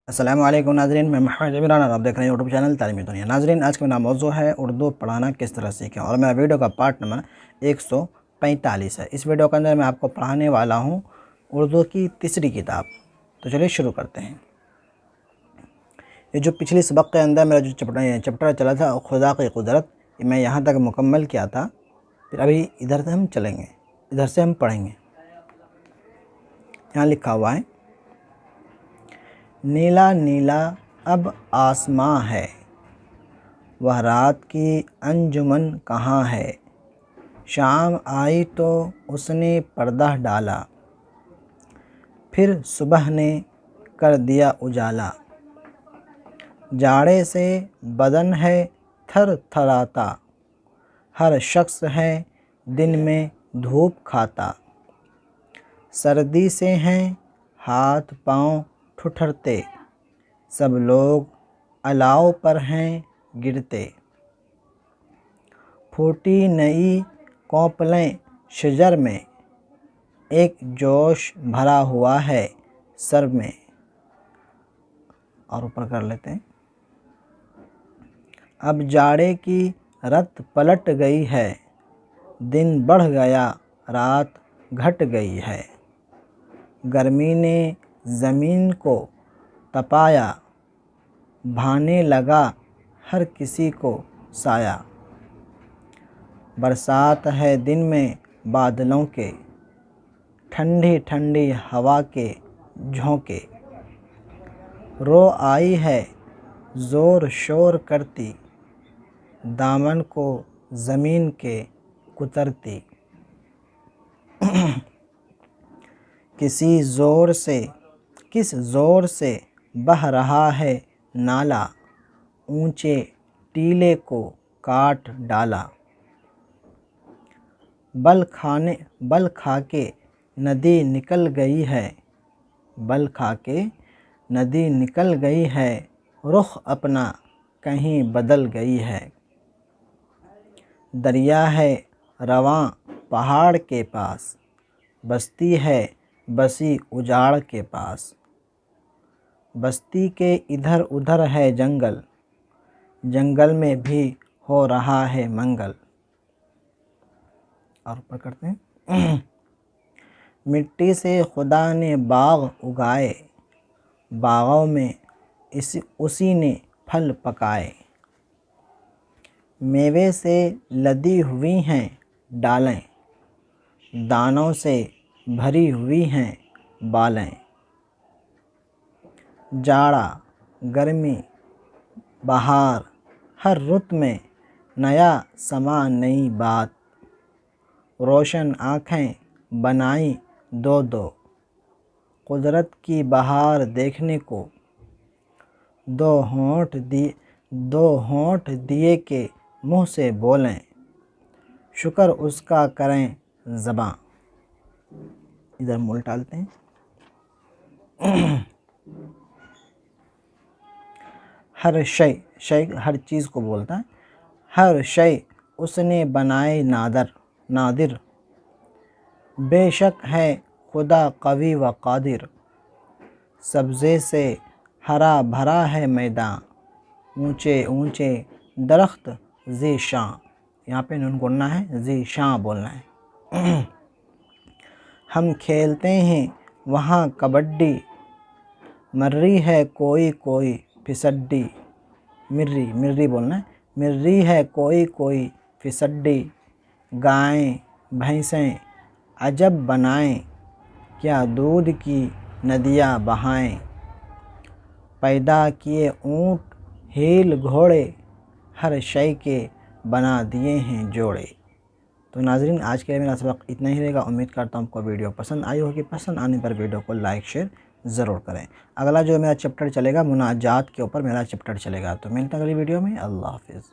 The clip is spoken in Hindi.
अस्सलामु अलैकुम नाज़रीन, मैं मोहम्मद इमरान और आप देख रहे हैं यूट्यूब चैनल तालीमी दुनिया। नाज़रीन, आज का मेरा मौजू है उर्दू पढ़ाना किस तरह सीखें और मेरा वीडियो का पार्ट नंबर 145 है। इस वीडियो के अंदर मैं आपको पढ़ाने वाला हूँ उर्दू की तीसरी किताब। तो चलिए शुरू करते हैं। ये जो पिछली सबक के अंदर मेरा जो चैप्टर चला था खुदा की कुदरत, मैं यहाँ तक मुकम्मल किया था। फिर अभी इधर से हम चलेंगे, इधर से हम पढ़ेंगे। यहाँ लिखा हुआ है, नीला नीला अब आसमां है, वह रात की अंजुमन कहाँ है। शाम आई तो उसने पर्दा डाला, फिर सुबह ने कर दिया उजाला। जाड़े से बदन है थर थराता, हर शख्स है दिन में धूप खाता। सर्दी से हैं हाथ पाँव ठुठरते, सब लोग अलाव पर हैं गिरते। फूटी नई कौपलें शजर में, एक जोश भरा हुआ है सर में। और ऊपर कर लेते हैं। अब जाड़े की रत पलट गई है, दिन बढ़ गया रात घट गई है। गर्मी ने ज़मीन को तपाया, भाने लगा हर किसी को साया। बरसात है दिन में बादलों के, ठंडी ठंडी हवा के झोंके। रो आई है ज़ोर शोर करती, दामन को ज़मीन के कुतरती। किस ज़ोर से बह रहा है नाला, ऊंचे टीले को काट डाला। बल खा के नदी निकल गई है, बल खा के नदी निकल गई है। रुख अपना कहीं बदल गई है। दरिया है रवां पहाड़ के पास, बस्ती है बसी उजाड़ के पास। बस्ती के इधर उधर है जंगल, जंगल में भी हो रहा है मंगल। और ऊपर करते हैं। मिट्टी से खुदा ने बाग उगाए, बागों में उसी ने फल पकाए। मेवे से लदी हुई हैं डालें, दानों से भरी हुई हैं बालें। जाड़ा गर्मी बहार, हर रुत में नया समा नई बात। रोशन आँखें बनाई दो दो, कुदरत की बहार देखने को। दो होंठ दिए के मुँह से बोलें, शुक्र उसका करें ज़बां। इधर मुँह टालते हैं। हर शय हर चीज़ को बोलता है। हर शय उसने बनाए नादिर, बेशक है खुदा कवी व कादिर। सब्ज़े से हरा भरा है मैदान, ऊंचे ऊंचे दरख्त ज़ीशां। यहाँ पे नून गुनना है, ज़ीशां बोलना है। हम खेलते हैं वहाँ कबड्डी, मर्री है कोई कोई फिसड्डी। मिर्री बोलना है। मिर्री है कोई कोई फिसड्डी। गायें भैंसें अजब बनाएं, क्या दूध की नदियाँ बहाएं। पैदा किए ऊँट हील घोड़े, हर शय के बना दिए हैं जोड़े। तो नाज़रीन, आज के मेरा सबक इतना ही रहेगा। उम्मीद करता हूँ आपको वीडियो पसंद आई होगी। पसंद आने पर वीडियो को लाइक शेयर ज़रूर करें। अगला जो मेरा चैप्टर चलेगा मुनाजात के ऊपर मेरा चैप्टर चलेगा। तो मिलते हैं अगली वीडियो में। अल्लाह हाफ़िज़।